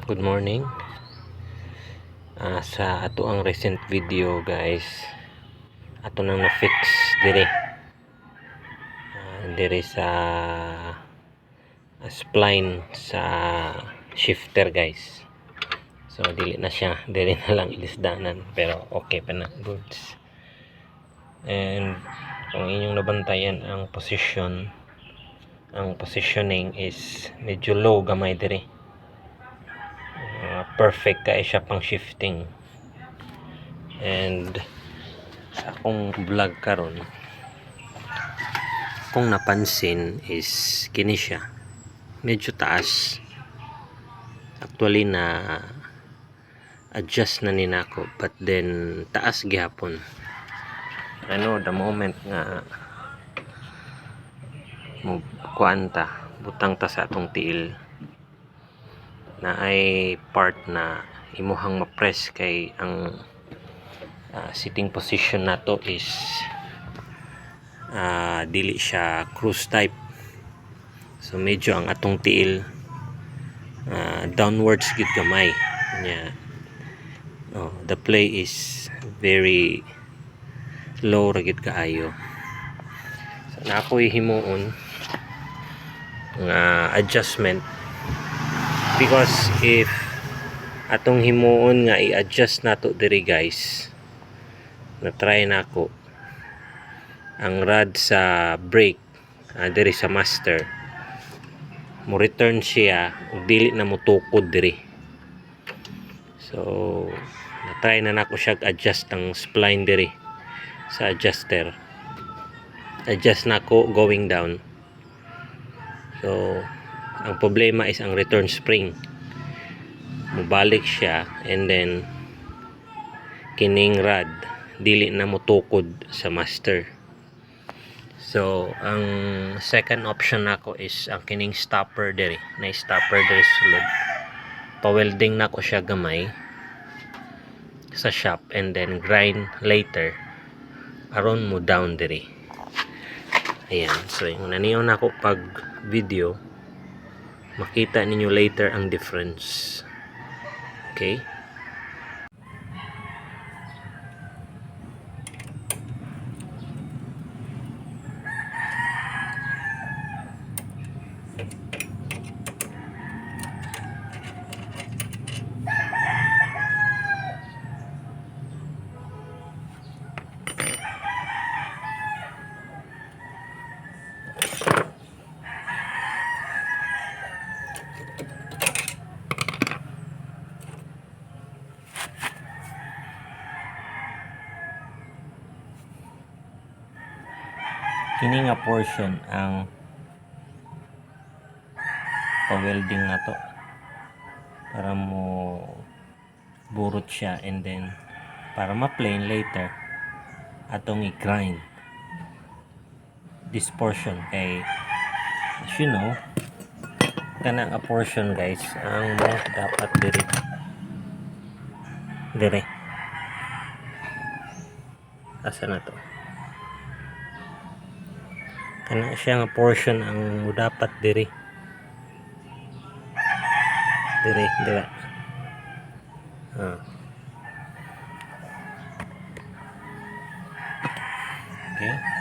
Good morning. Sa ato ang recent video guys, ato nang na-fix dire sa spline sa shifter guys. So dili na siya, dili na lang ilisdanan, pero okay pa na, goods. And kung inyong nabantayan ang positioning is medyo low gamay dire. Perfect kay siya pang shifting. And sa akong vlog karon, kung napansin is kini siya medyo taas. Actually na adjust na ninako, but then taas gyapon. The moment nga mo kuanta butang ta sa atong tiil na ay part na imuhang ma-press kay ang sitting position nato is dili siya cruise type. So medyo ang atong tiil downwards gid gamay nya. The play is very low ra gid kaayo. So na ako'y himuon nga adjustment, because if atong himuon nga i-adjust nato diri guys, na try nako ang rod sa brake diri sa master mo return siya ug dili na mo tukod diri. So na-try na nako siya adjust ang spline diri sa adjuster, adjust nako going down. So ang problema is ang return spring mubalik siya, and then kining rod dili na mo tukod sa master. So ang second option nako is ang kining stopper diri, na stopper diri sulod. Pa-welding nako siya gamay sa shop and then grind later aron mo down diri. Ayan, so yung naniyon nako pag video, makita ninyo later ang difference. Okay? Kini nga portion ang pa-welding na to para mo burot siya, and then para ma-plane later atong i-grind this portion. Kay as you know, kana nga portion guys ang dapat dire asa na to, kana siya nga portion ang dapat diri okay.